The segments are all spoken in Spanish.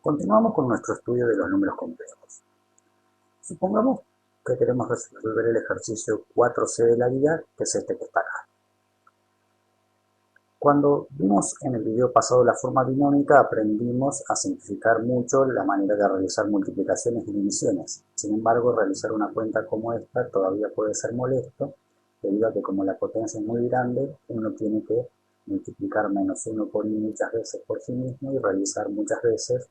Continuamos con nuestro estudio de los números complejos. Supongamos que queremos resolver el ejercicio 4C de la guía, que es este que está acá. Cuando vimos en el video pasado la forma binómica, aprendimos a simplificar mucho la manera de realizar multiplicaciones y divisiones. Sin embargo, realizar una cuenta como esta todavía puede ser molesto, debido a que como la potencia es muy grande, uno tiene que multiplicar -1 por i muchas veces por sí mismo y realizar muchas veces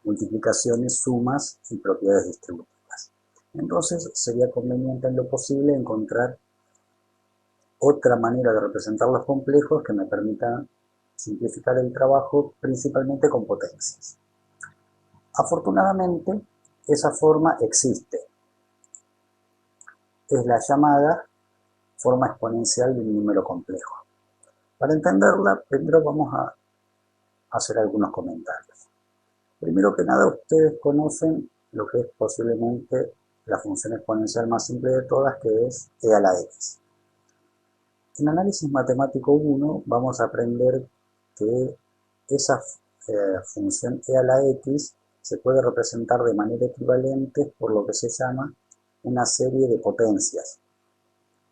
multiplicaciones, sumas y propiedades distributivas. Entonces sería conveniente en lo posible encontrar otra manera de representar los complejos que me permita simplificar el trabajo principalmente con potencias. Afortunadamente, esa forma existe. Es la llamada forma exponencial de un número complejo. Para entenderla, primero vamos a hacer algunos comentarios. Primero que nada, ustedes conocen lo que es posiblemente la función exponencial más simple de todas, que es e a la x. En análisis matemático 1 vamos a aprender que esa función e a la x se puede representar de manera equivalente por lo que se llama una serie de potencias,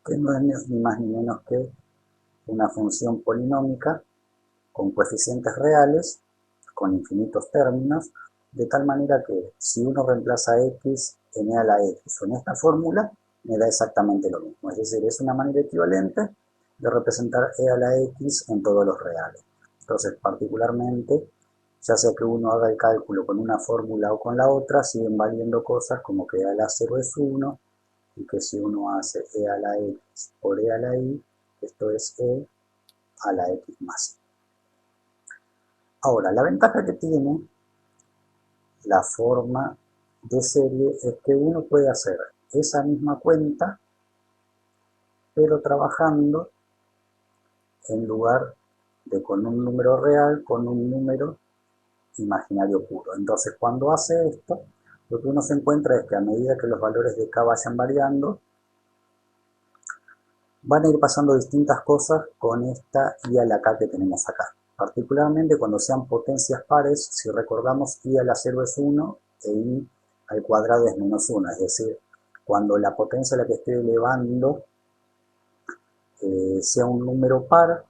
que no es ni más ni menos que una función polinómica con coeficientes reales, con infinitos términos, de tal manera que si uno reemplaza x en e a la x o en esta fórmula, me da exactamente lo mismo. Es decir, es una manera equivalente de representar e a la x en todos los reales. Entonces, particularmente, ya sea que uno haga el cálculo con una fórmula o con la otra, siguen valiendo cosas como que e a la 0 es 1, y que si uno hace e a la x por e a la y, esto es e a la x más y. Ahora, la ventaja que tiene la forma de serie es que uno puede hacer esa misma cuenta, pero trabajando en lugar de con un número real, con un número imaginario puro. Entonces, cuando hace esto, lo que uno se encuentra es que a medida que los valores de k vayan variando, van a ir pasando distintas cosas con esta i a la k que tenemos acá. Particularmente cuando sean potencias pares, si recordamos, i a la 0 es 1 e i al cuadrado es -1. Es decir, cuando la potencia a la que estoy elevando sea un número par,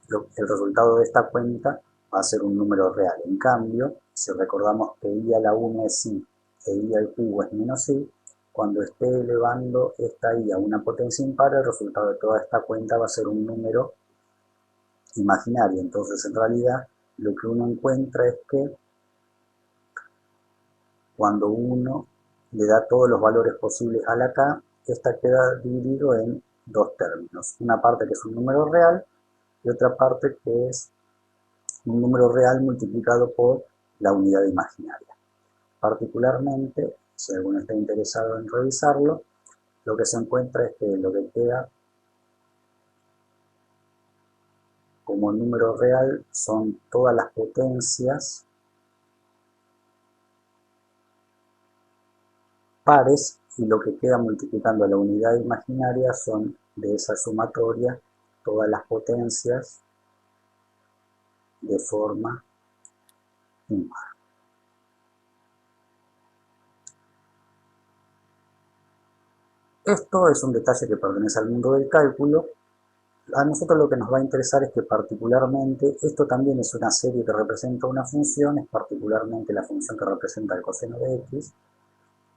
el resultado de esta cuenta va a ser un número real. En cambio, si recordamos que i a la 1 es i e i al cubo es -i, cuando esté elevando esta i a una potencia impar, el resultado de toda esta cuenta va a ser un número imaginario. Entonces, en realidad, lo que uno encuentra es que cuando uno le da todos los valores posibles a la k, esta queda dividido en dos términos. Una parte que es un número real y otra parte que es un número real multiplicado por la unidad imaginaria. Particularmente, si alguno está interesado en revisarlo, lo que se encuentra es que lo que queda como número real son todas las potencias pares, y lo que queda multiplicando la unidad imaginaria son de esa sumatoria todas las potencias de forma impar. Esto es un detalle que pertenece al mundo del cálculo. A nosotros lo que nos va a interesar es que particularmente esto también es una serie que representa una función, es particularmente la función que representa el coseno de x,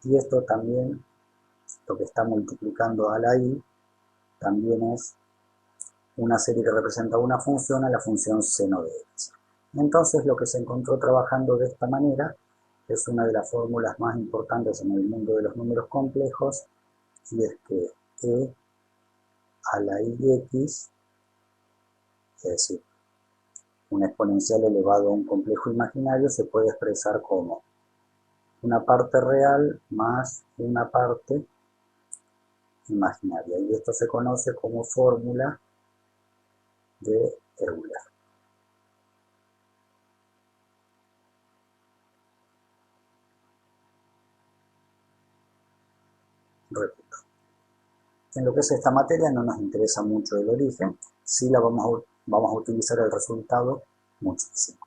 y esto también, lo que está multiplicando a la y, también es una serie que representa una función, a la función seno de x. Entonces lo que se encontró trabajando de esta manera es una de las fórmulas más importantes en el mundo de los números complejos, y es que e a la yx, es decir, un exponencial elevado a un complejo imaginario, se puede expresar como una parte real más una parte imaginaria, y esto se conoce como fórmula de Euler. Repito, en lo que es esta materia no nos interesa mucho el origen, sí vamos a utilizar el resultado muchísimo.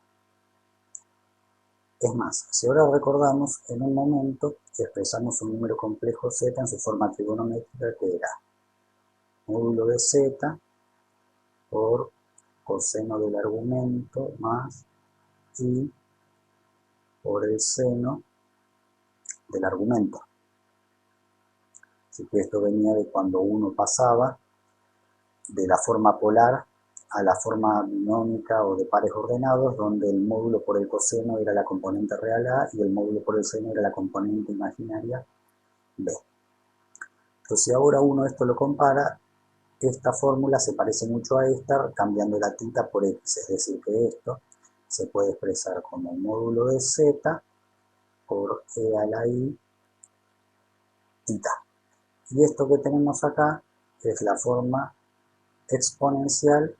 Es más, si ahora recordamos, en un momento expresamos un número complejo z en su forma trigonométrica, que era módulo de z por coseno del argumento más i por el seno del argumento. Así que esto venía de cuando uno pasaba de la forma polar a la forma binómica o de pares ordenados, donde el módulo por el coseno era la componente real A y el módulo por el seno era la componente imaginaria B. Entonces, si ahora uno esto lo compara, esta fórmula se parece mucho a esta, cambiando la tita por x, es decir, que esto se puede expresar como módulo de z por e a la i tita. Y esto que tenemos acá es la forma exponencial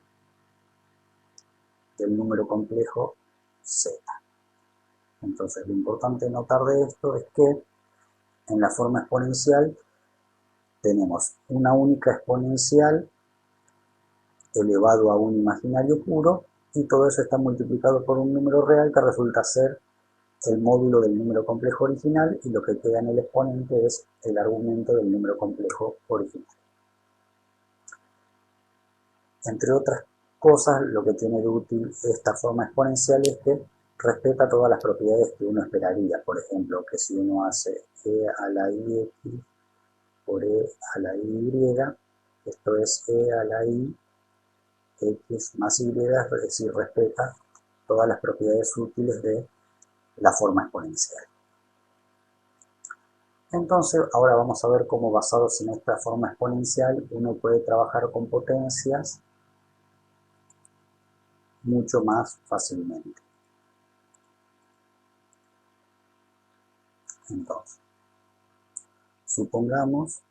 del número complejo z. Entonces, lo importante notar de esto es que en la forma exponencial tenemos una única exponencial elevado a un imaginario puro, y todo eso está multiplicado por un número real que resulta ser el módulo del número complejo original, y lo que queda en el exponente es el argumento del número complejo original. Entre otras cosas, lo que tiene de útil esta forma exponencial es que respeta todas las propiedades que uno esperaría. Por ejemplo, que si uno hace e a la i x por e a la y, esto es e a la i x más y, es decir, respeta todas las propiedades útiles de la forma exponencial. Entonces, ahora vamos a ver cómo, basados en esta forma exponencial, uno puede trabajar con potencias mucho más fácilmente. Entonces, supongamos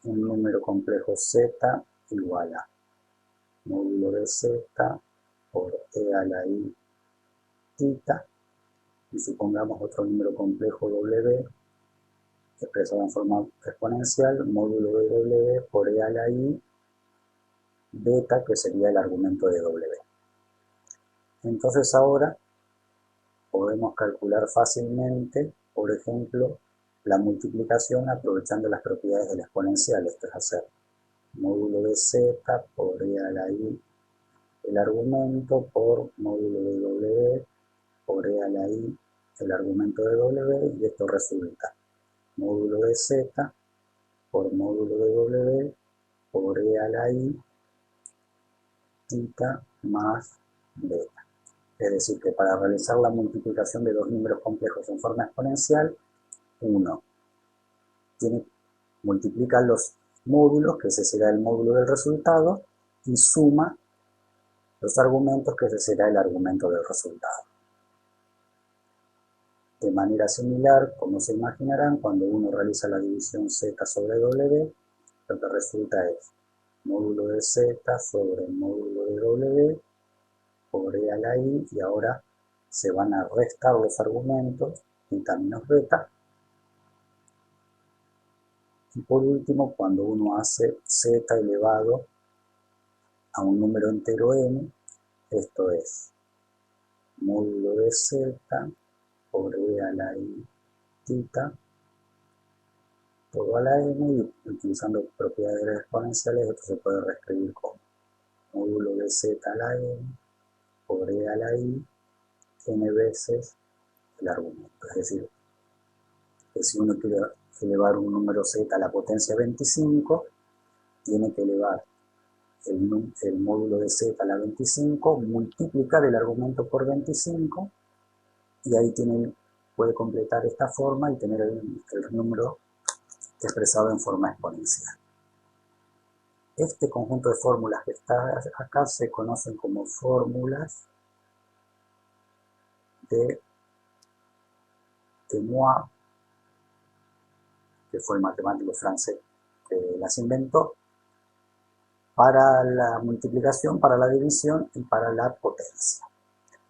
un número complejo z igual a módulo de z por e a la i tita, y supongamos otro número complejo w expresado en forma exponencial, módulo de w por e a la i beta, que sería el argumento de w. Entonces ahora podemos calcular fácilmente, por ejemplo, la multiplicación aprovechando las propiedades del exponencial. Esto es hacer módulo de z por e a la i el argumento por módulo de w por e a la i el argumento de w, y esto resulta módulo de z por módulo de w por e a la i tita más beta. Es decir, que para realizar la multiplicación de dos números complejos en forma exponencial, uno multiplica los módulos, que ese será el módulo del resultado, y suma los argumentos, que ese será el argumento del resultado. De manera similar, como se imaginarán, cuando uno realiza la división z sobre w, lo que resulta es módulo de z sobre módulo de w por e a la i, y ahora se van a restar los argumentos, tita menos beta. Y por último, cuando uno hace z elevado a un número entero n, esto es módulo de z por e a la i tita todo a la n, y utilizando propiedades exponenciales, esto se puede reescribir como módulo de z a la n por e a la i n veces el argumento. Es decir, que si uno quiere elevar un número z a la potencia 25, tiene que elevar el módulo de z a la 25, multiplicar el argumento por 25, y ahí puede completar esta forma y tener el número expresado en forma exponencial. Este conjunto de fórmulas que está acá se conocen como fórmulas de Mois, que fue el matemático francés que las inventó, para la multiplicación, para la división y para la potencia.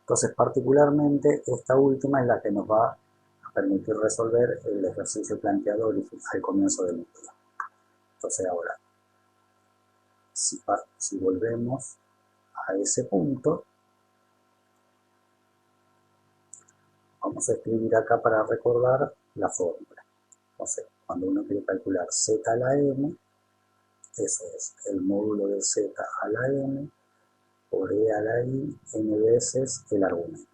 Entonces, particularmente, esta última es la que nos va a permitir resolver el ejercicio planteado al comienzo del video. Entonces, ahora si volvemos a ese punto, vamos a escribir acá para recordar la fórmula. Entonces, cuando uno quiere calcular z a la m, eso es el módulo de z a la m por e a la i n veces el argumento.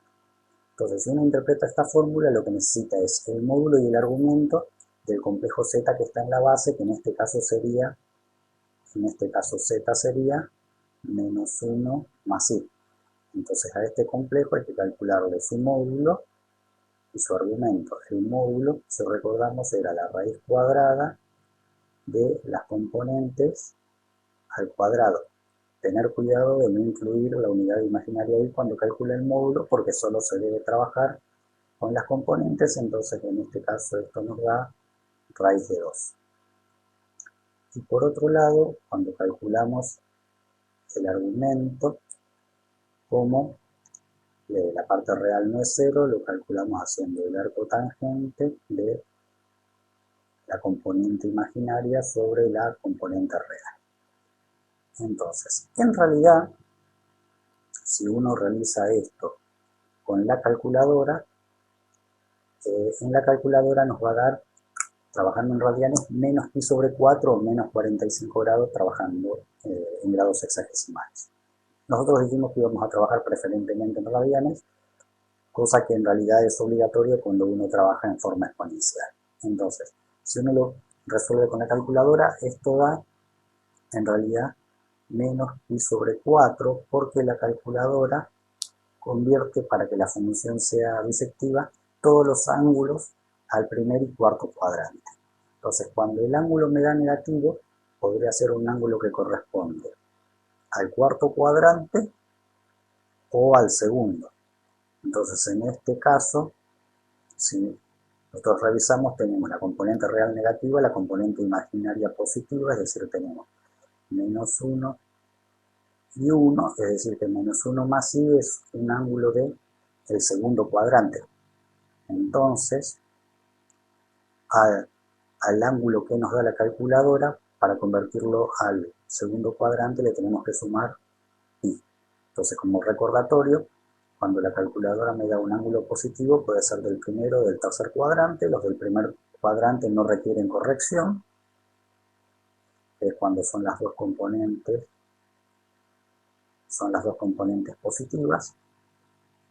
Entonces, si uno interpreta esta fórmula, lo que necesita es el módulo y el argumento del complejo z que está en la base, que en este caso sería, z sería menos 1 más i. Entonces a este complejo hay que calcularle su módulo y su argumento. El módulo, si recordamos, era la raíz cuadrada de las componentes al cuadrado. Tener cuidado de no incluir la unidad imaginaria i cuando calcula el módulo, porque solo se debe trabajar con las componentes. Entonces en este caso esto nos da raíz de 2. Y por otro lado, cuando calculamos el argumento, como la parte real no es 0, lo calculamos haciendo el arco tangente de la componente imaginaria sobre la componente real. Entonces, en realidad, si uno realiza esto con la calculadora, en la calculadora nos va a dar, trabajando en radianes, menos pi sobre 4 o menos 45 grados trabajando en grados sexagesimales. Nosotros dijimos que íbamos a trabajar preferentemente en radianes, cosa que en realidad es obligatorio cuando uno trabaja en forma exponencial. Entonces, si uno lo resuelve con la calculadora, esto da, en realidad, menos pi sobre 4, porque la calculadora convierte, para que la función sea bisectiva, todos los ángulos al primer y cuarto cuadrante. Entonces, cuando el ángulo me da negativo, podría ser un ángulo que corresponde al cuarto cuadrante o al segundo. Entonces, en este caso, si nosotros revisamos, tenemos la componente real negativa, la componente imaginaria positiva, es decir, tenemos menos 1 y 1, es decir, que menos 1 más i es un ángulo del segundo cuadrante. Entonces, al ángulo que nos da la calculadora, para convertirlo al segundo cuadrante le tenemos que sumar pi. Entonces, como recordatorio, cuando la calculadora me da un ángulo positivo, puede ser del primero o del tercer cuadrante. Los del primer cuadrante no requieren corrección, es cuando son las dos componentes positivas.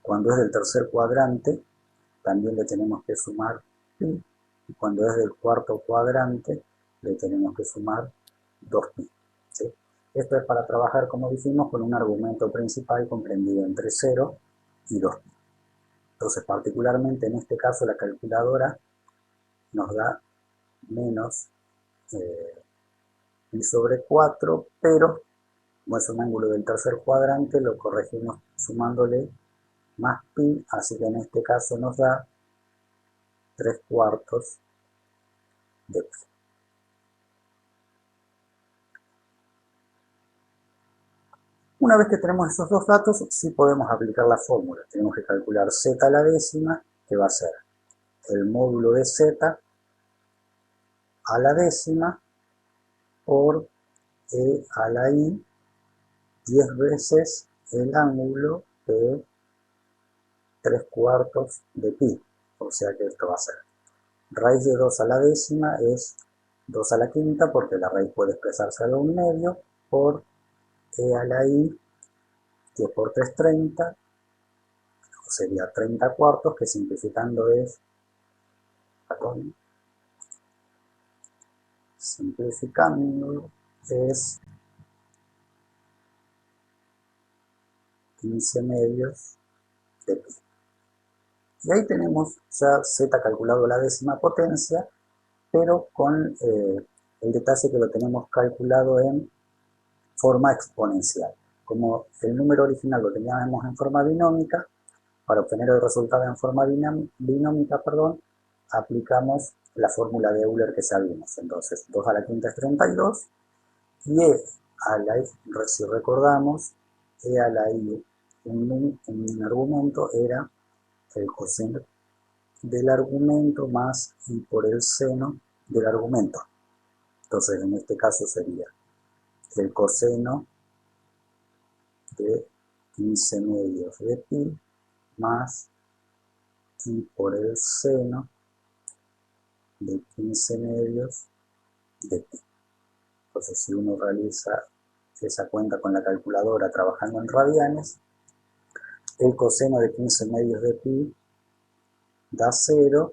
Cuando es del tercer cuadrante, también le tenemos que sumar pi. Y cuando es del cuarto cuadrante, le tenemos que sumar 2pi. ¿Sí? Esto es para trabajar, como dijimos, con un argumento principal comprendido entre 0 y 2pi. Entonces, particularmente en este caso, la calculadora nos da menos pi sobre 4, pero como es un ángulo del tercer cuadrante, lo corregimos sumándole más pi, así que en este caso nos da 3/4 de pi. Una vez que tenemos esos dos datos, sí podemos aplicar la fórmula. Tenemos que calcular z a la décima, que va a ser el módulo de z a la décima por e a la i 10 veces el ángulo de 3/4 de pi. O sea que esto va a ser raíz de 2 a la décima es 2 a la quinta, porque la raíz puede expresarse a lo 1/2, por e a la i, 10 por 3, 30, o sería 30/4, que simplificando es, es 15 medios de pi. Y ahí tenemos ya z calculado a la décima potencia, pero con el detalle que lo tenemos calculado en forma exponencial. Como el número original lo teníamos en forma binómica, para obtener el resultado en forma binómica, aplicamos la fórmula de Euler que ya vimos. Entonces, 2 a la quinta es 32, y e a la i, si recordamos, e a la i, un argumento era el coseno del argumento más i por el seno del argumento. Entonces, en este caso sería el coseno de 15 medios de pi más pi por el seno de 15 medios de pi. Entonces, si uno realiza esa cuenta con la calculadora trabajando en radianes, el coseno de 15 medios de pi da 0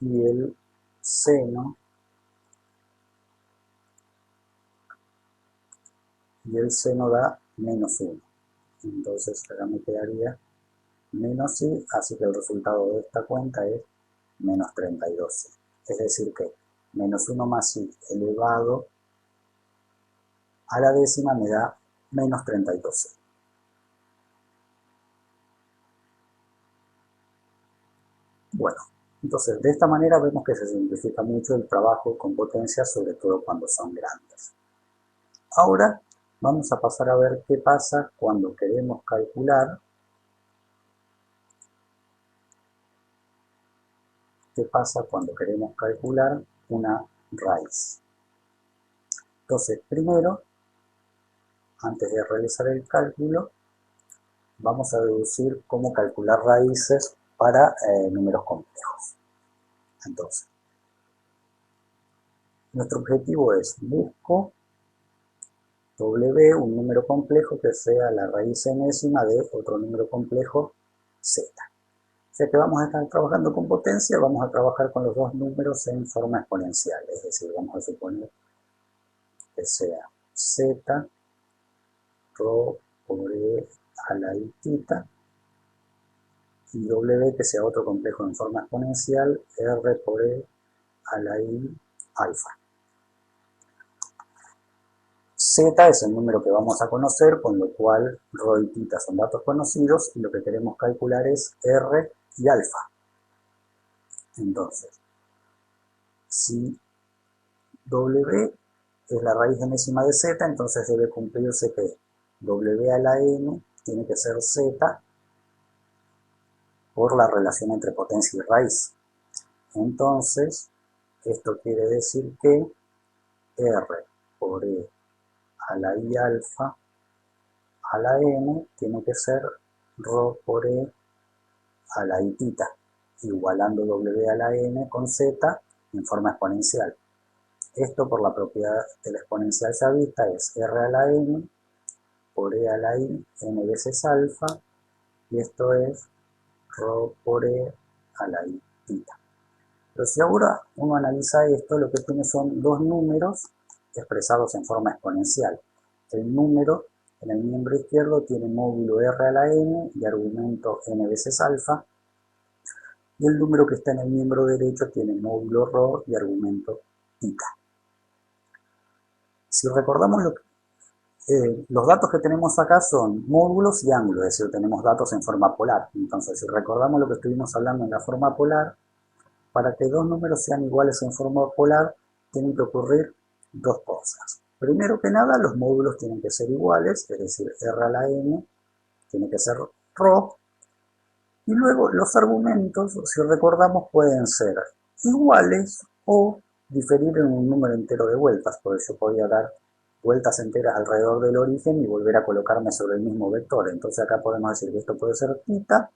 y el seno da menos 1. Entonces acá me quedaría menos i, así que el resultado de esta cuenta es menos 32i. Es decir que menos 1 más i elevado a la décima me da menos 32i. Bueno, entonces de esta manera vemos que se simplifica mucho el trabajo con potencias, sobre todo cuando son grandes. Ahora vamos a pasar a ver qué pasa cuando queremos calcular una raíz. Entonces, primero, antes de realizar el cálculo, vamos a deducir cómo calcular raíces para números complejos. Entonces, nuestro objetivo es busco W, un número complejo que sea la raíz enésima de otro número complejo Z. Ya que vamos a estar trabajando con potencia, vamos a trabajar con los dos números en forma exponencial, es decir, vamos a suponer que sea Z rho por E a la I tita y W que sea otro complejo en forma exponencial, R por E a la I alfa. Z es el número que vamos a conocer, con lo cual rho y tita son datos conocidos y lo que queremos calcular es R y alfa. Entonces, si W es la raíz enésima de Z, entonces debe cumplirse que W a la N tiene que ser Z por la relación entre potencia y raíz. Entonces, esto quiere decir que R por E a la I alfa a la N tiene que ser rho por E a la I tita, igualando W a la N con Z en forma exponencial. Esto por la propiedad de la exponencial ya vista es R a la N por E a la I N veces alfa, y esto es rho por E a la I tita. Pero si ahora uno analiza esto, lo que tiene son dos números expresados en forma exponencial. El número en el miembro izquierdo tiene módulo R a la N y argumento N veces alfa, y el número que está en el miembro derecho tiene módulo rho y argumento tita. Si recordamos los datos que tenemos acá son módulos y ángulos, es decir, tenemos datos en forma polar. Entonces, si recordamos lo que estuvimos hablando en la forma polar, para que dos números sean iguales en forma polar, tienen que ocurrir dos cosas. Primero que nada, los módulos tienen que ser iguales, es decir, R a la N tiene que ser rho. Y luego los argumentos, si recordamos, pueden ser iguales o diferir en un número entero de vueltas, porque yo podía dar vueltas enteras alrededor del origen y volver a colocarme sobre el mismo vector. Entonces acá podemos decir que esto puede ser tita,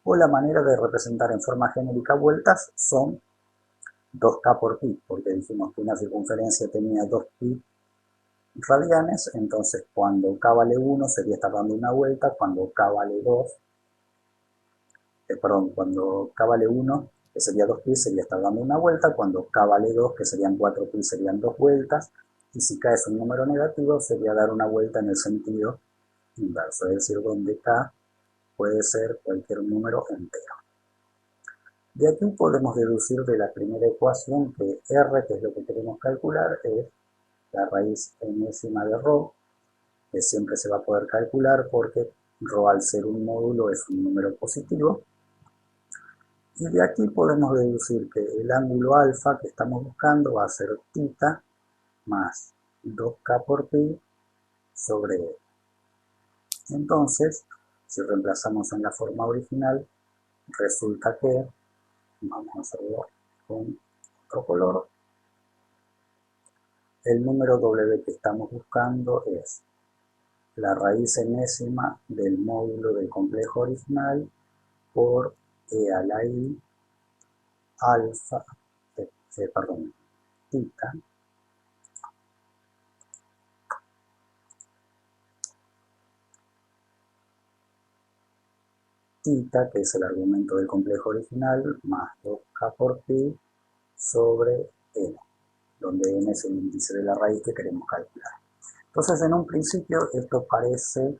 o la manera de representar en forma genérica vueltas son 2k por pi, porque dijimos que una circunferencia tenía 2pi radianes, entonces cuando k vale 1 sería estar dando una vuelta, cuando k vale 2, cuando k vale 1, que sería 2pi, sería estar dando una vuelta, cuando k vale 2, que serían 4pi, serían 2 vueltas, y si k es un número negativo, sería dar una vuelta en el sentido inverso, es decir, donde k puede ser cualquier número entero. De aquí podemos deducir de la primera ecuación que R, que es lo que queremos calcular, es la raíz enésima de rho, que siempre se va a poder calcular porque rho al ser un módulo es un número positivo. Y de aquí podemos deducir que el ángulo alfa que estamos buscando va a ser tita más 2k por pi sobre E. Entonces, si reemplazamos en la forma original, resulta que, vamos a hacerlo con otro color, el número W que estamos buscando es la raíz enésima del módulo del complejo original por e a la i alfa, tita, tita, que es el argumento del complejo original, más 2k por pi sobre n, donde n es el índice de la raíz que queremos calcular. Entonces, en un principio, esto parece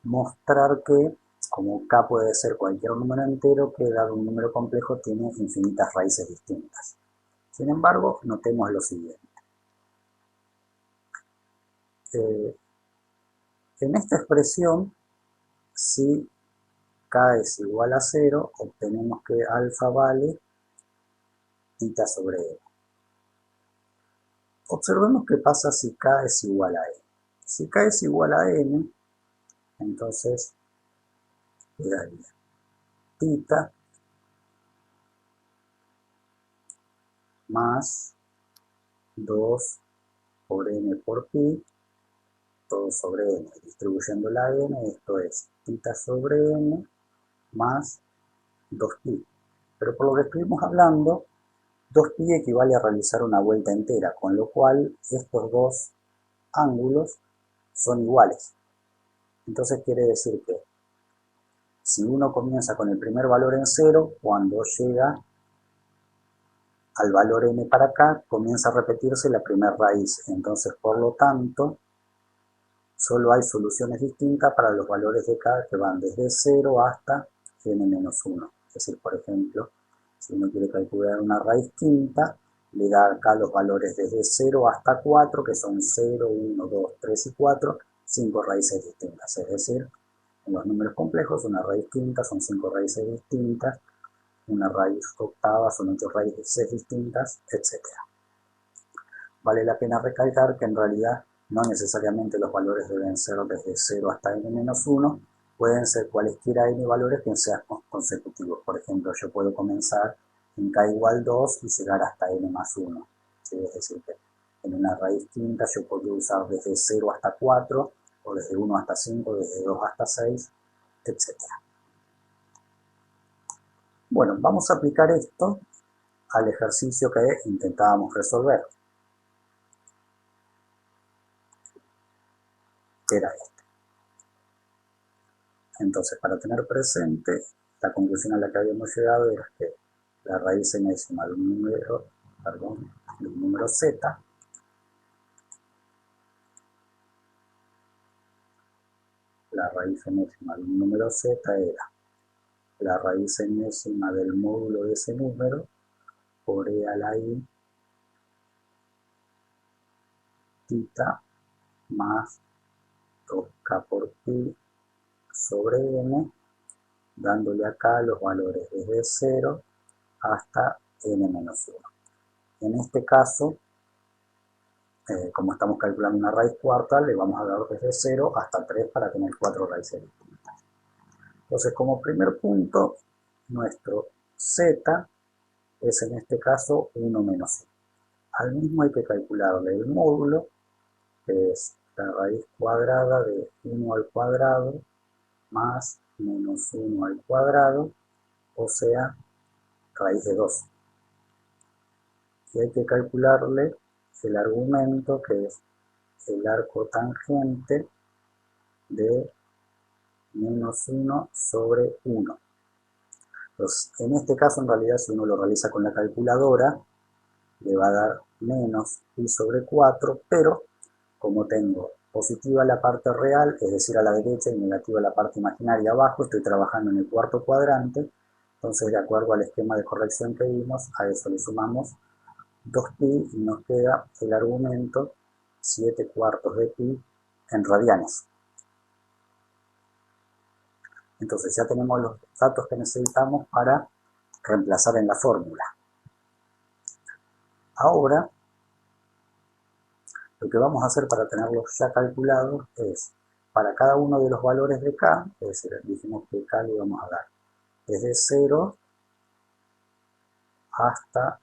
mostrar que, como k puede ser cualquier número entero, que dado un número complejo tiene infinitas raíces distintas. Sin embargo, notemos lo siguiente. En esta expresión, si k es igual a 0, obtenemos que alfa vale tita sobre n. Observemos qué pasa si k es igual a n. Si k es igual a n, entonces quedaría tita más 2 por n por pi, todo sobre n. Distribuyendo la n, esto es tita sobre n más 2pi. Pero por lo que estuvimos hablando, 2pi equivale a realizar una vuelta entera, con lo cual estos dos ángulos son iguales. Entonces quiere decir que si uno comienza con el primer valor en 0, cuando llega al valor n para acá, comienza a repetirse la primera raíz. Entonces, por lo tanto, solo hay soluciones distintas para los valores de k que van desde 0 hasta n-1. Es decir, por ejemplo, si uno quiere calcular una raíz quinta, le da acá los valores desde 0 hasta 4, que son 0, 1, 2, 3 y 4, 5 raíces distintas. Es decir, en los números complejos, una raíz quinta son 5 raíces distintas, una raíz octava son 8 raíces distintas, etc. Vale la pena recalcar que en realidad no necesariamente los valores deben ser desde 0 hasta n-1, pueden ser cualesquiera n valores que sean consecutivos. Por ejemplo, yo puedo comenzar en k igual 2 y llegar hasta n más 1. ¿Sí? Es decir, que en una raíz quinta yo podría usar desde 0 hasta 4, o desde 1 hasta 5, desde 2 hasta 6, etc. Bueno, vamos a aplicar esto al ejercicio que intentábamos resolver, que era este. Entonces, para tener presente, la conclusión a la que habíamos llegado era que la raíz enésima de un número z era la raíz enésima del módulo de ese número por e a la i tita más 2k por pi sobre n, dándole acá los valores desde 0 hasta n-1. En este caso, como estamos calculando una raíz cuarta, le vamos a dar desde 0 hasta 3 para tener 4 raíces distintas. Entonces, como primer punto, nuestro z es en este caso 1 menos 1. Al mismo hay que calcularle el módulo, que es la raíz cuadrada de 1 al cuadrado más menos 1 al cuadrado, o sea, raíz de 2. Y hay que calcularle el argumento, que es el arco tangente de menos 1 sobre 1. Entonces, en este caso, en realidad, si uno lo realiza con la calculadora, le va a dar menos pi sobre 4, pero como tengo positiva la parte real, es decir, a la derecha, y negativa la parte imaginaria abajo, estoy trabajando en el cuarto cuadrante, entonces, de acuerdo al esquema de corrección que vimos, a eso le sumamos 2pi y nos queda el argumento 7 cuartos de pi en radianes. Entonces ya tenemos los datos que necesitamos para reemplazar en la fórmula. Ahora, lo que vamos a hacer para tenerlos ya calculados es, para cada uno de los valores de k, es decir, dijimos que k le vamos a dar desde 0 hasta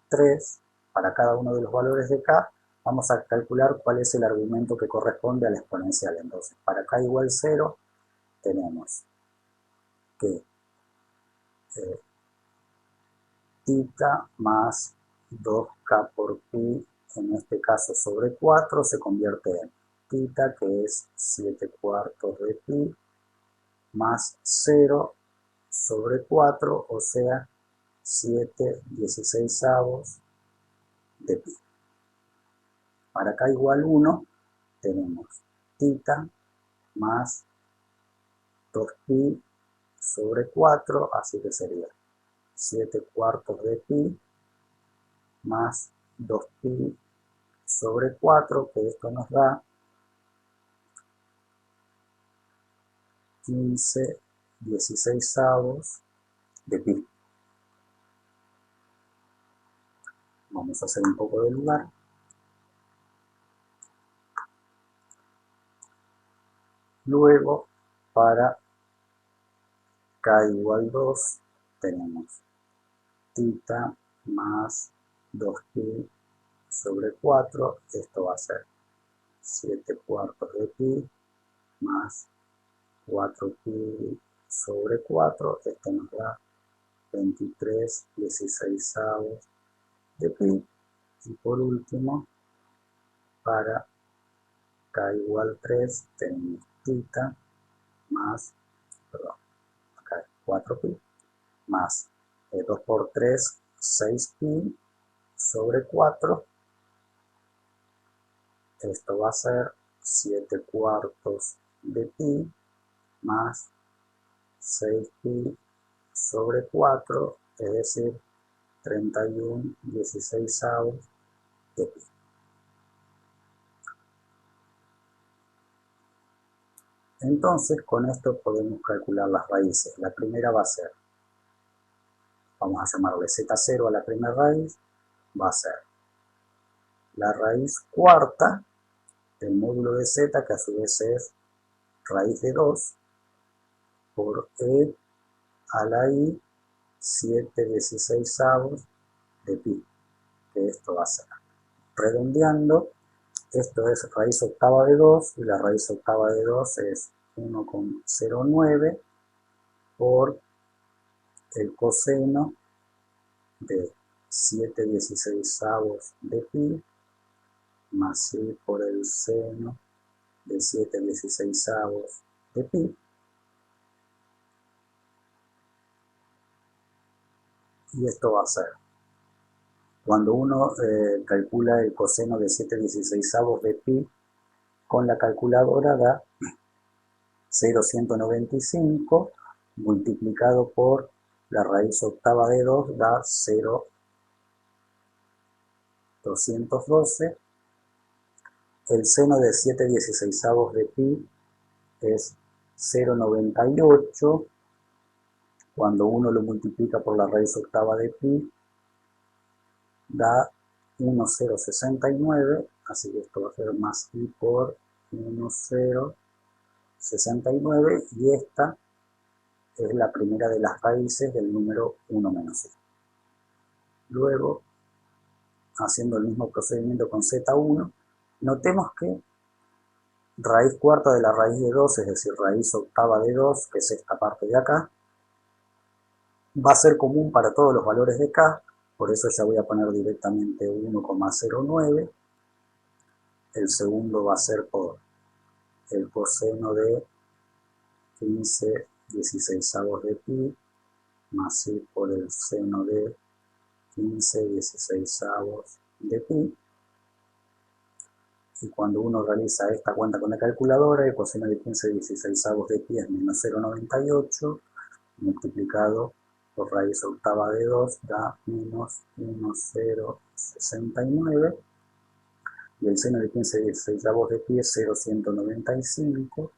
3 para cada uno de los valores de k, vamos a calcular cuál es el argumento que corresponde a la exponencial. Entonces, para k igual 0, tenemos que θ más 2k por pi, en este caso sobre 4, se convierte en θ, que es 7/4 de pi, más 0 sobre 4, o sea, 7/16 de pi. Para k igual 1, tenemos θ más 2pi sobre 4, así que sería 7/4 de pi más 2pi sobre 4, que esto nos da 15/16 de pi. Vamos a hacer un poco de lugar. Luego, para k igual 2, tenemos θ más 2pi sobre 4, esto va a ser 7/4 de pi más 4pi sobre 4, esto nos da 23/16 de pi. Y por último, para k igual 3, tenemos θ más, perdón, acá es 4pi, más 2 por 3, 6pi sobre 4, esto va a ser 7/4 de pi más 6pi sobre 4, es decir, 31/16 de pi. Entonces, con esto podemos calcular las raíces. La primera va a ser, vamos a llamarle z0 a la primera raíz, va a ser la raíz cuarta del módulo de z, que a su vez es raíz de 2, por e a la i 7/16 de pi, que esto va a ser, redondeando, esto es raíz octava de 2, y la raíz octava de 2 es 1,09 por el coseno de 7/16 de pi más i por el seno de 7/16 de pi. Y esto va a ser, cuando uno calcula el coseno de 7/16 de pi con la calculadora, da 0,195 multiplicado por la raíz octava de 2, da 0,212. El seno de 7/16 de pi es 0,98. Cuando uno lo multiplica por la raíz octava de pi, da 1,069, así que esto va a ser más i por 1,069, y esta es la primera de las raíces del número 1 menos i. Luego, haciendo el mismo procedimiento con z1, notemos que raíz cuarta de la raíz de 2, es decir, raíz octava de 2, que es esta parte de acá, va a ser común para todos los valores de k, por eso ya voy a poner directamente 1,09. El segundo va a ser por el coseno de 15/16 de pi más i por el seno de 15/16 de pi. Y cuando uno realiza esta cuenta con la calculadora, el coseno de 15/16 de pi es menos 0,98, multiplicado por raíz octava de 2 da menos 1,069, y el seno de 15/16 de pi es 0,195,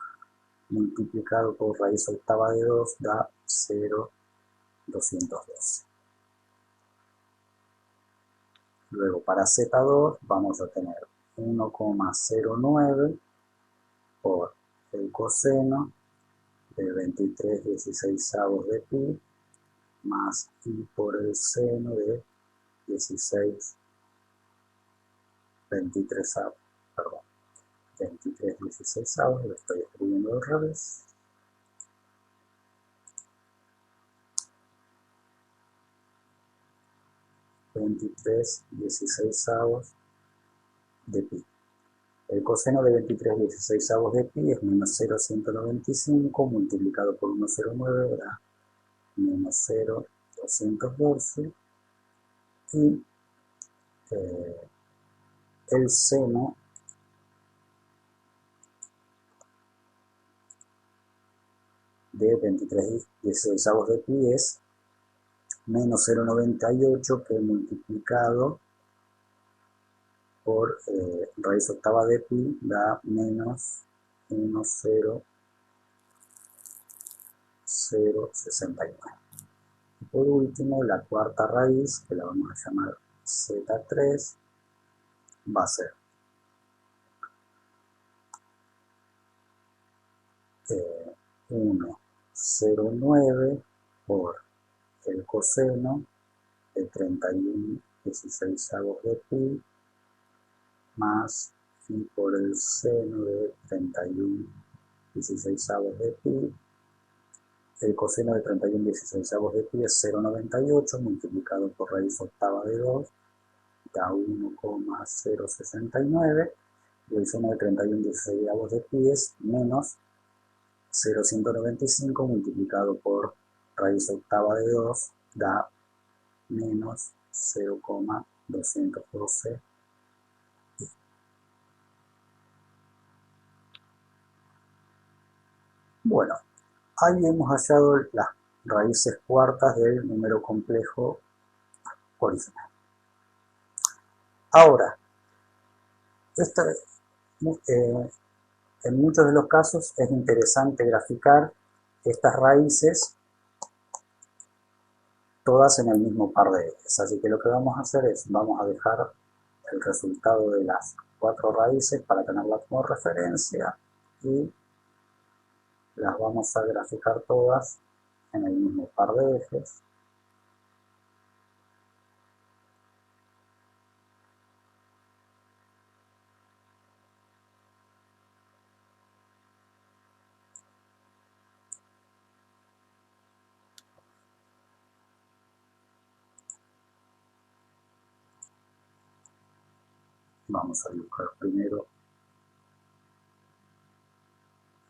multiplicado por raíz octava de 2 da 0,212. Luego, para z2 vamos a tener 1,09 por el coseno de 23/16 de pi más i por el seno de 16 23 perdón, 23 16avos, lo estoy escribiendo al revés. (23 16avos de pi). El coseno de 23 16avos de pi es menos 0,195 multiplicado por 1,09 da menos 0,212 y el seno de 23 16avos de pi es menos 0,98 que multiplicado por raíz octava de pi da menos 1,0069. Y por último, la cuarta raíz, que la vamos a llamar Z3, va a ser 1,09 por el coseno de 31 16avos de pi más phi por el seno de 31 16avos de pi. El coseno de 31 16avos de pi es 0,98 multiplicado por raíz octava de 2 da 1,069 y el seno de 31 16avos de pi es menos 0,195 multiplicado por raíz octava de 2 da menos 0,212. Bueno, ahí hemos hallado las raíces cuartas del número complejo original. Ahora, en muchos de los casos es interesante graficar estas raíces todas en el mismo par de ejes. Así que lo que vamos a hacer es, vamos a dejar el resultado de las cuatro raíces para tenerlas como referencia y las vamos a graficar todas en el mismo par de ejes. Vamos a dibujar primero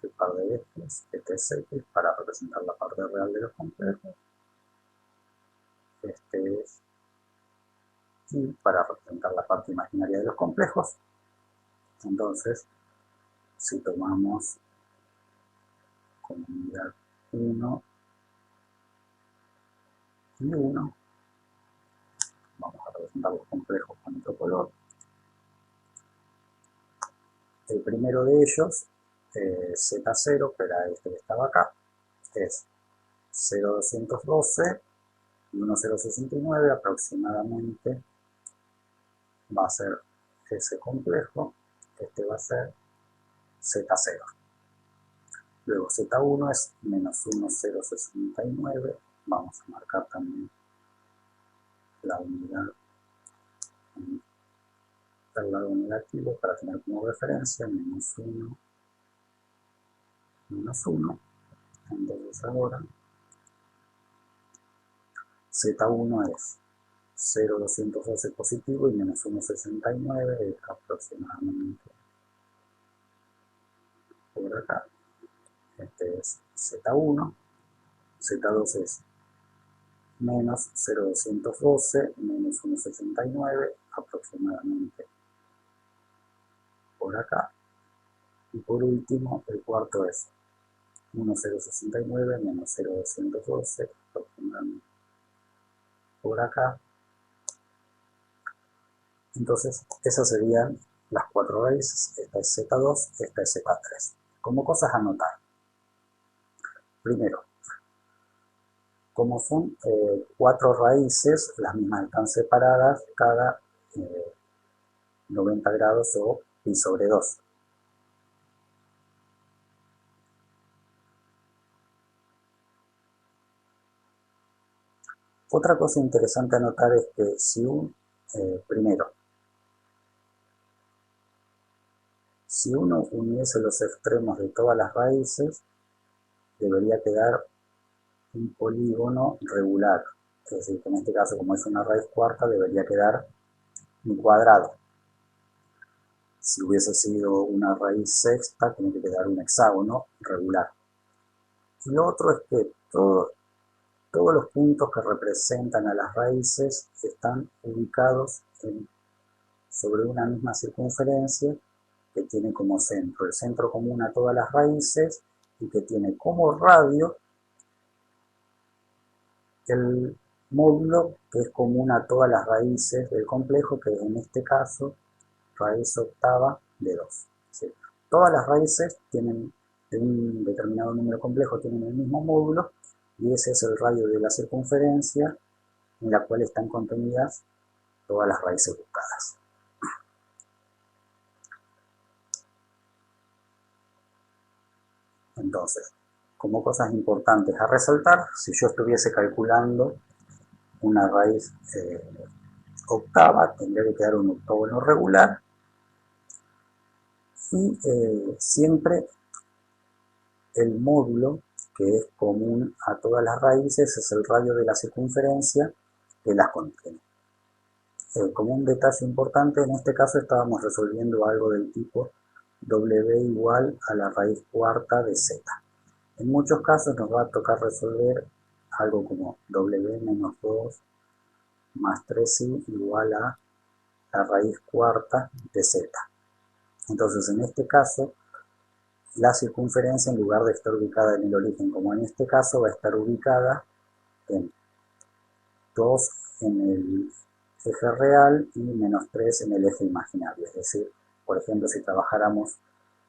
el par de ejes, este es X, para representar la parte real de los complejos. Este es Y para representar la parte imaginaria de los complejos. Entonces, si tomamos como unidad 1 y 1, vamos a representar los complejos con otro color. El primero de ellos, Z0, que era este que estaba acá, es 0,212 y 1,069 aproximadamente va a ser ese complejo. Este va a ser Z0. Luego Z1 es menos 1,069. Vamos a marcar también la unidad del lado negativo para tener como referencia menos 1, menos 1. Entonces ahora Z1 es 0,212 positivo y menos 1,69 es aproximadamente por acá. Este es Z1. Z2 es menos 0,212 menos 1,69 aproximadamente por acá. Y por último, el cuarto es 1,069 menos 0,212 aproximadamente por acá. Entonces, esas serían las cuatro raíces. Esta es Z2, esta es Z3. Como cosas a notar. Primero, como son cuatro raíces, las mismas están separadas cada 90 grados o pi sobre 2. Otra cosa interesante a notar es que si primero, si uno uniese los extremos de todas las raíces, debería quedar un polígono regular. Es decir, que en este caso, como es una raíz cuarta, debería quedar un cuadrado. Si hubiese sido una raíz sexta, tiene que quedar un hexágono regular. Y lo otro es que todos los puntos que representan a las raíces están ubicados sobre una misma circunferencia que tiene como centro el centro común a todas las raíces y que tiene como radio el módulo que es común a todas las raíces del complejo, que en este caso raíz octava de 2. ¿Sí? Todas las raíces tienen de un determinado número complejo tienen el mismo módulo y ese es el radio de la circunferencia en la cual están contenidas todas las raíces buscadas. Entonces, como cosas importantes a resaltar, si yo estuviese calculando una raíz octava, tendría que quedar un octógono regular y siempre el módulo que es común a todas las raíces es el radio de la circunferencia que las contiene. Como un detalle importante, en este caso estábamos resolviendo algo del tipo W igual a la raíz cuarta de Z. En muchos casos nos va a tocar resolver algo como W menos 2 más 3i igual a la raíz cuarta de Z. Entonces, en este caso, la circunferencia, en lugar de estar ubicada en el origen, como en este caso, va a estar ubicada en 2 en el eje real y menos 3 en el eje imaginario. Es decir, por ejemplo, si trabajáramos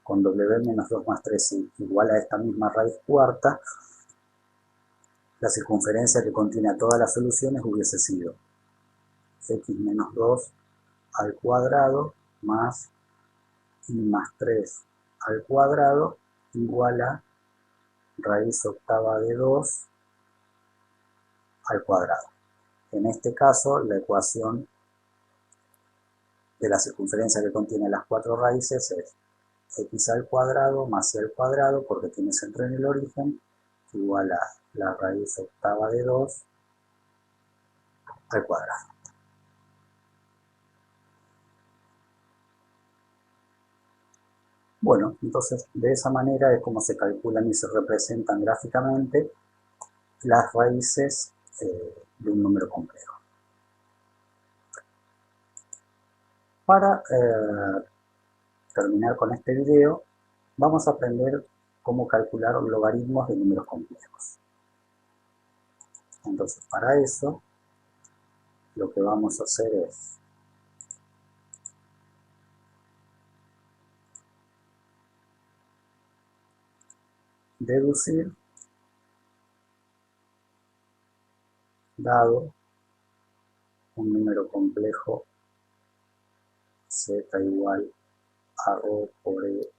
con W menos 2 más 3i igual a esta misma raíz cuarta, la circunferencia que contiene a todas las soluciones hubiese sido x menos 2 al cuadrado más i más 3 al cuadrado igual a raíz octava de 2 al cuadrado. En este caso, la ecuación de la circunferencia que contiene las cuatro raíces es x al cuadrado más y al cuadrado, porque tiene centro en el origen, igual a la raíz octava de 2 al cuadrado. Bueno, entonces de esa manera es como se calculan y se representan gráficamente las raíces de un número complejo. Para terminar con este video, vamos a aprender cómo calcular logaritmos de números complejos. Entonces, para eso, lo que vamos a hacer es deducir, dado un número complejo z igual a ρ por e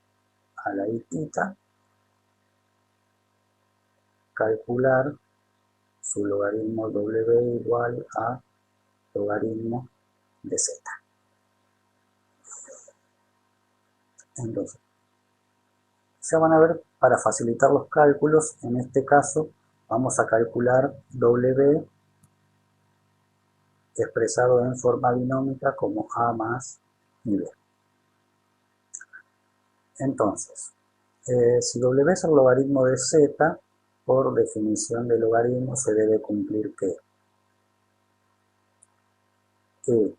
a la i θ, calcular su logaritmo w igual a logaritmo de z. Entonces, ya van a ver, para facilitar los cálculos, en este caso vamos a calcular w expresado en forma binómica como a más y b. Entonces, si w es el logaritmo de z, por definición de logaritmo se debe cumplir que e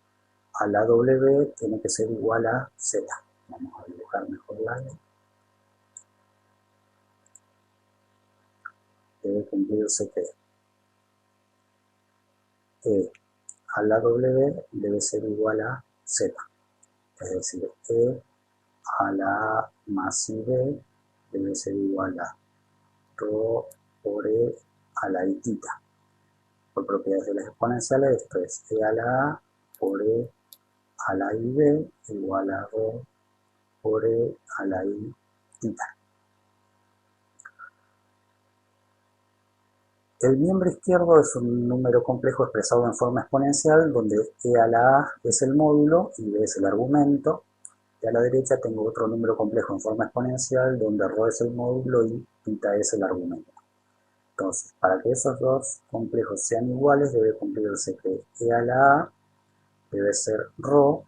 a la w tiene que ser igual a z. Vamos a dibujar mejor la e. Debe cumplirse que e a la w debe ser igual a z. Es decir, e a la a más b debe ser igual a ρ por e a la i θ. Por propiedades de las exponenciales, esto es e a la a por e a la i b igual a ρ por e a la i θ. El miembro izquierdo es un número complejo expresado en forma exponencial, donde e a la a es el módulo y b es el argumento. Y a la derecha tengo otro número complejo en forma exponencial, donde ρ es el módulo y θ es el argumento. Entonces, para que esos dos complejos sean iguales, debe cumplirse que e a la a debe ser ρ,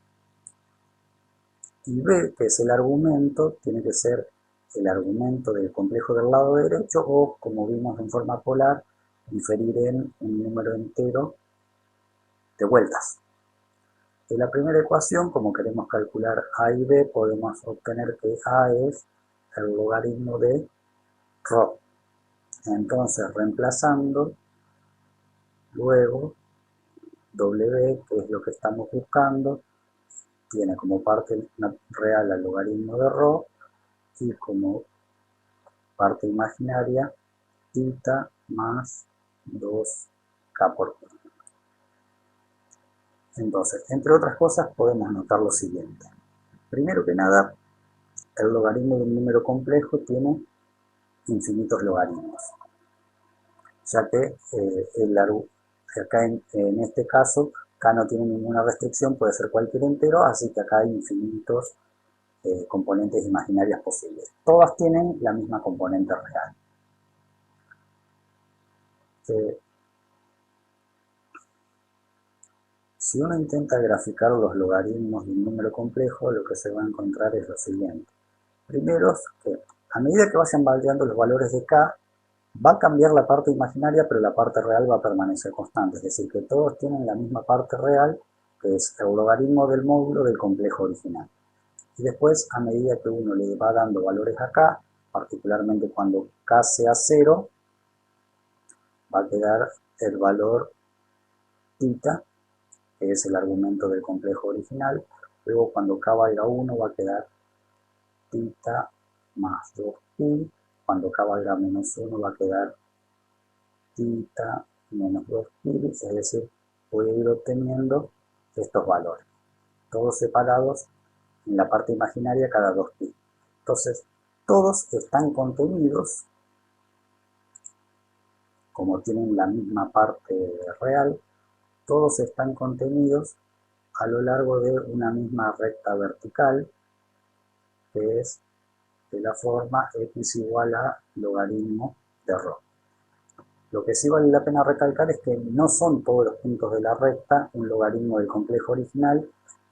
y b, que es el argumento, tiene que ser el argumento del complejo del lado derecho, o, como vimos en forma polar, diferir en un número entero de vueltas. De la primera ecuación, como queremos calcular a y b, podemos obtener que a es el logaritmo de ρ. Entonces, reemplazando, luego w, que es lo que estamos buscando, tiene como parte real el logaritmo de ρ y como parte imaginaria θ más 2k por q. Entonces, entre otras cosas, podemos notar lo siguiente. Primero que nada, el logaritmo de un número complejo tiene infinitos logaritmos, ya que acá en este caso k no tiene ninguna restricción, puede ser cualquier entero, así que acá hay infinitos componentes imaginarias posibles. Todas tienen la misma componente real. Si uno intenta graficar los logaritmos de un número complejo, lo que se va a encontrar es lo siguiente. Primero, que a medida que vayan variando los valores de k, va a cambiar la parte imaginaria, pero la parte real va a permanecer constante. Es decir, que todos tienen la misma parte real, que es el logaritmo del módulo del complejo original. Y después, a medida que uno le va dando valores a k, particularmente cuando k sea 0, va a quedar el valor θ, que es el argumento del complejo original. Luego, cuando k valga 1, va a quedar θ más 2pi. Cuando k valga menos 1, va a quedar θ menos 2pi. Es decir, voy a ir obteniendo estos valores, todos separados en la parte imaginaria cada 2pi. Entonces, todos están contenidos, como tienen la misma parte real, todos están contenidos a lo largo de una misma recta vertical, que es de la forma x igual a logaritmo de ρ. Lo que sí vale la pena recalcar es que no son todos los puntos de la recta un logaritmo del complejo original,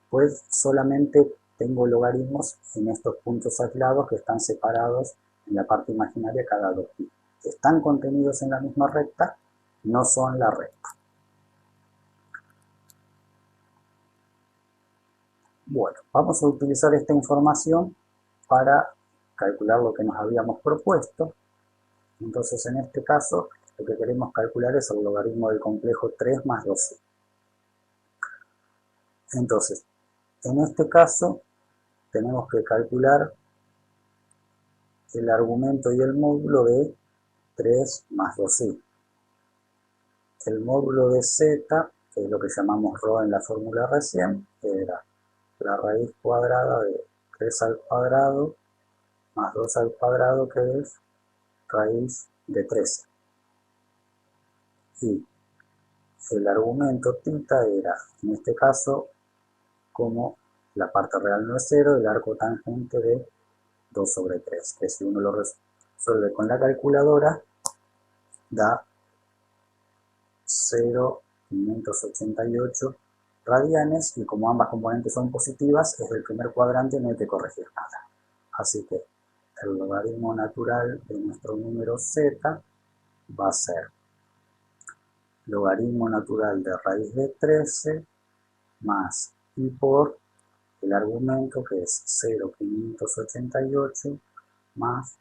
pues solamente tengo logaritmos en estos puntos aislados que están separados en la parte imaginaria cada 2pi. Están contenidos en la misma recta, no son la recta. Bueno, vamos a utilizar esta información para calcular lo que nos habíamos propuesto. Entonces, en este caso, lo que queremos calcular es el logaritmo del complejo 3 más 2i. Entonces, en este caso, tenemos que calcular el argumento y el módulo de 3 más 2i. El módulo de z, que es lo que llamamos ρ en la fórmula recién, era la raíz cuadrada de 3 al cuadrado más 2 al cuadrado, que es raíz de 13. Y el argumento θ era, en este caso, como la parte real no es 0, el arco tangente de 2 sobre 3, que si uno lo resuelve con la calculadora, da 0,588 radianes, y como ambas componentes son positivas, es del primer cuadrante, no hay que corregir nada. Así que el logaritmo natural de nuestro número z va a ser logaritmo natural de raíz de 13 más i por el argumento, que es 0,588 más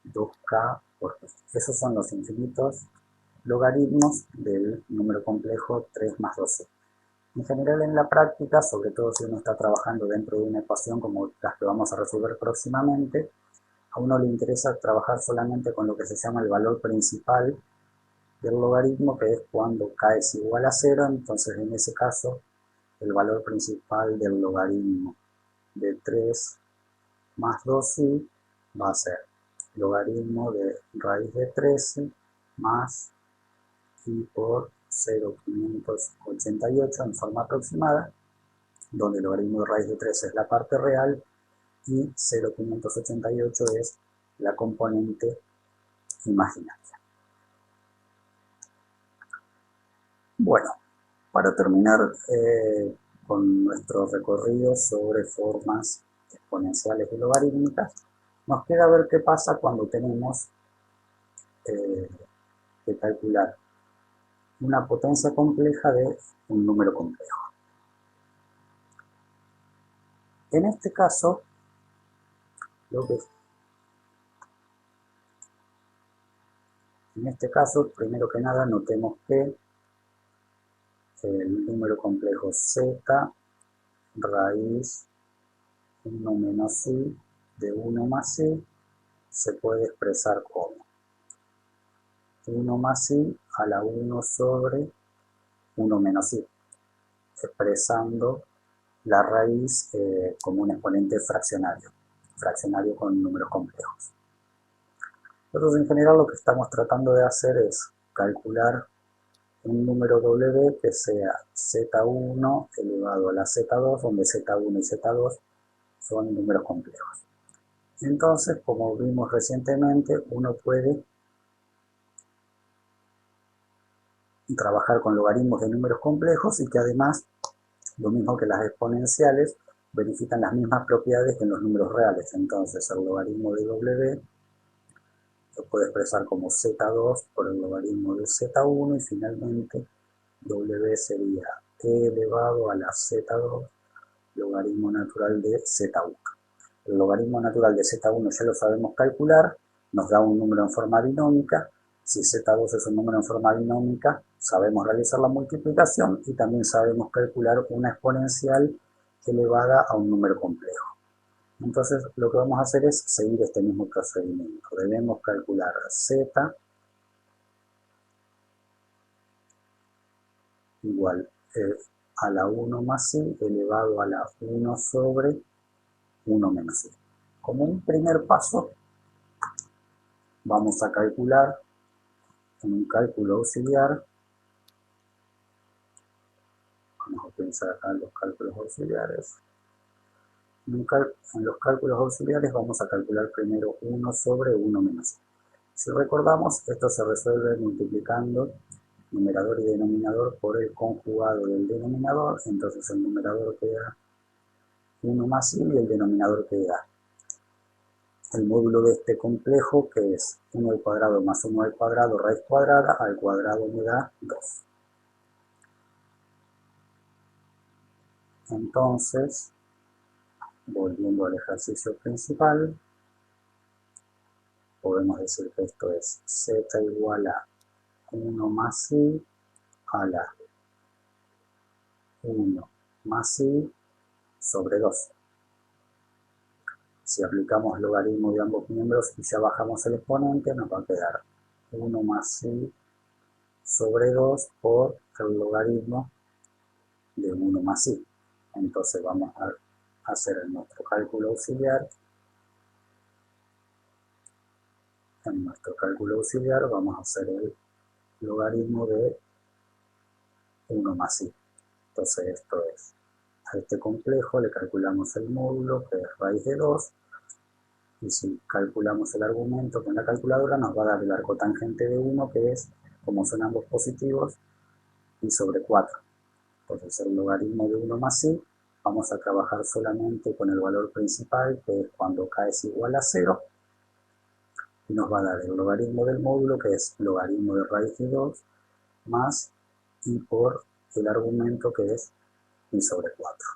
2k por pi. Esos son los infinitos logaritmos del número complejo 3 más 12. En general, en la práctica, sobre todo si uno está trabajando dentro de una ecuación como las que vamos a resolver próximamente, a uno le interesa trabajar solamente con lo que se llama el valor principal del logaritmo, que es cuando k es igual a 0. Entonces, en ese caso, el valor principal del logaritmo de 3 más 2i va a ser logaritmo de raíz de 13 más y por 0,588 en forma aproximada, donde el logaritmo de raíz de 3 es la parte real y 0,588 es la componente imaginaria. Bueno, para terminar con nuestro recorrido sobre formas exponenciales y logarítmicas, nos queda ver qué pasa cuando tenemos que calcular una potencia compleja de un número complejo. En este caso, primero que nada, notemos que el número complejo z raíz 1 menos i de 1 más i se puede expresar como 1 más i a la 1 sobre 1 menos i, expresando la raíz como un exponente fraccionario con números complejos. Nosotros en general lo que estamos tratando de hacer es calcular un número w que sea z1 elevado a la z2, donde z1 y z2 son números complejos. Entonces, como vimos recientemente, uno puede trabajar con logaritmos de números complejos y que además, lo mismo que las exponenciales, verifican las mismas propiedades que en los números reales. Entonces, el logaritmo de w se puede expresar como z2 por el logaritmo de z1 y finalmente w sería e elevado a la z2 logaritmo natural de z1. El logaritmo natural de z1 ya lo sabemos calcular, nos da un número en forma binómica. Si z2 es un número en forma binómica, sabemos realizar la multiplicación y también sabemos calcular una exponencial elevada a un número complejo. Entonces lo que vamos a hacer es seguir este mismo procedimiento. Debemos calcular z igual a la 1 más i elevado a la 1 sobre 1 menos i. Como un primer paso, vamos a calcular en un cálculo auxiliar. Vamos a utilizar acá los cálculos auxiliares. En los cálculos auxiliares vamos a calcular primero 1 sobre 1 menos i. Si recordamos, esto se resuelve multiplicando numerador y denominador por el conjugado del denominador. Entonces el numerador queda 1 más i y el denominador queda el módulo de este complejo, que es 1 al cuadrado más 1 al cuadrado raíz cuadrada, al cuadrado me da 2. Entonces, volviendo al ejercicio principal, podemos decir que esto es z igual a 1 más i a la 1 más i sobre 2. Si aplicamos logaritmo de ambos miembros y ya bajamos el exponente, nos va a quedar 1 más i sobre 2 por el logaritmo de 1 más i. Entonces vamos a hacer nuestro cálculo auxiliar. En nuestro cálculo auxiliar vamos a hacer el logaritmo de 1 más i. Entonces esto es, a este complejo le calculamos el módulo, que es raíz de 2, y si calculamos el argumento con la calculadora nos va a dar el arco tangente de 1, que es, como son ambos positivos, i sobre 4. Entonces el logaritmo de 1 más i, vamos a trabajar solamente con el valor principal, que es cuando k es igual a 0, y nos va a dar el logaritmo del módulo, que es logaritmo de raíz de 2, más i por el argumento, que es i sobre 4.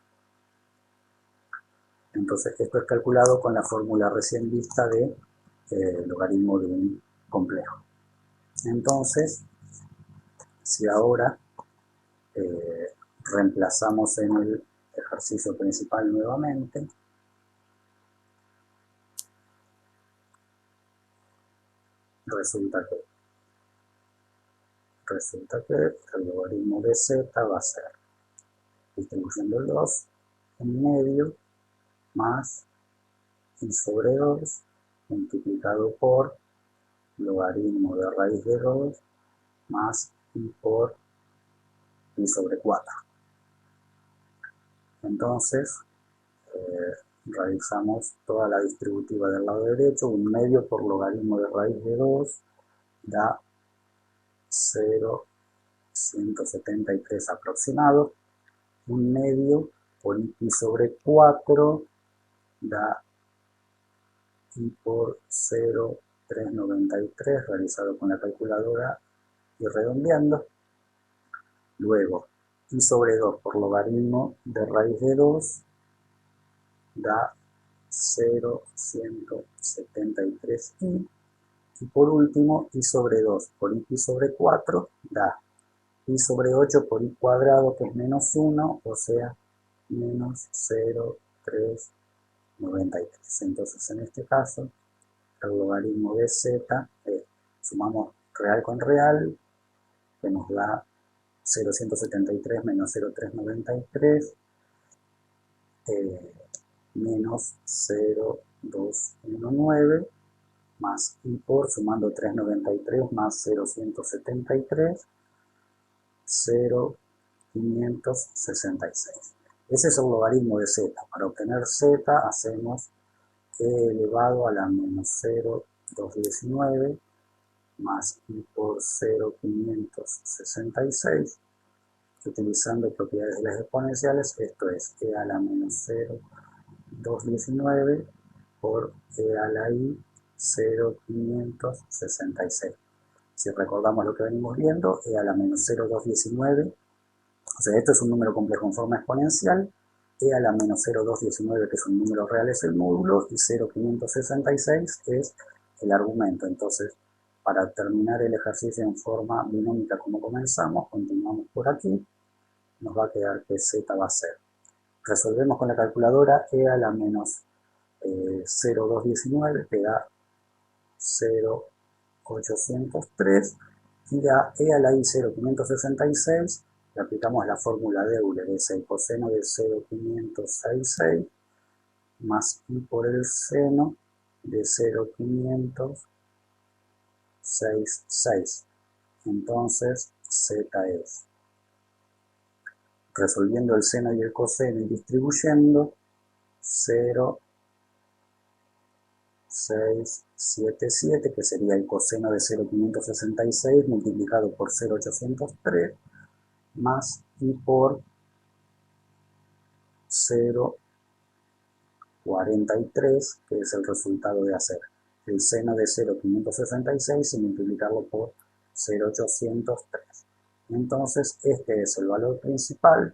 Entonces esto es calculado con la fórmula recién vista de logaritmo de un complejo. Entonces, si ahora reemplazamos en el ejercicio principal nuevamente, resulta que el logaritmo de z va a ser, distribuyendo el 2 en medio, más i sobre 2 multiplicado por logaritmo de raíz de 2 más pi por pi sobre 4. Entonces, realizamos toda la distributiva del lado derecho. 1/2 por logaritmo de raíz de 2 da 0,173 aproximado. 1/2 por pi sobre 4 da pi por 0,393 realizado con la calculadora y redondeando. Luego, pi sobre 2 por logaritmo de raíz de 2 da 0,173i. Y por último, pi sobre 2 por pi sobre 4 da pi sobre 8 por i cuadrado, que es menos 1, o sea, menos 0,393. Entonces, en este caso, el logaritmo de z, sumamos real con real, que nos da 0,173 menos 0,393, menos 0,219, más i por, sumando 393 más 0,173, 0,566. Ese es el logaritmo de z. Para obtener z hacemos e elevado a la menos 0,219 más i por 0,566, utilizando propiedades de las exponenciales. Esto es e a la menos 0,219 por e a la i 0,566. Si recordamos lo que venimos viendo, e a la menos 0,219, o sea, esto es un número complejo en forma exponencial, e a la menos 0,219, que es un número real, es el módulo, y 0,566 es el argumento. Entonces, para terminar el ejercicio en forma binómica como comenzamos, continuamos por aquí, nos va a quedar que z va a ser, resolvemos con la calculadora, e a la menos 0,219, que da 0,803, y da e a la i 0,566, le aplicamos la fórmula de Euler, es el coseno de 0,566 más i por el seno de 0,566. Entonces, z es, resolviendo el seno y el coseno y distribuyendo, 0,677, que sería el coseno de 0,566 multiplicado por 0,803, más i por 0,43, que es el resultado de hacer el seno de 0,566 y multiplicarlo por 0,803. Entonces, este es el valor principal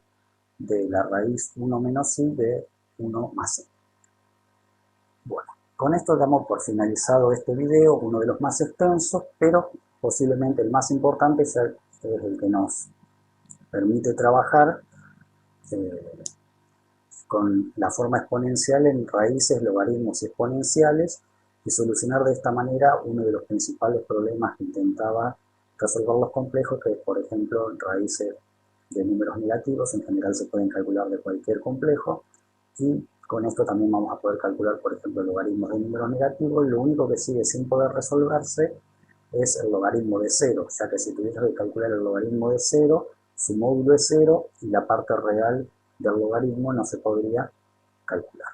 de la raíz 1 menos i de 1 más i. Bueno, con esto damos por finalizado este video, uno de los más extensos, pero posiblemente el más importante, ya es el que nos permite trabajar con la forma exponencial en raíces, logaritmos y exponenciales, y solucionar de esta manera uno de los principales problemas que intentaba resolver los complejos, que es, por ejemplo, raíces de números negativos. En general se pueden calcular de cualquier complejo, y con esto también vamos a poder calcular, por ejemplo, logaritmos de números negativos. Lo único que sigue sin poder resolverse es el logaritmo de 0, ya que si tuviera que calcular el logaritmo de 0, su módulo es 0 y la parte real del logaritmo no se podría calcular.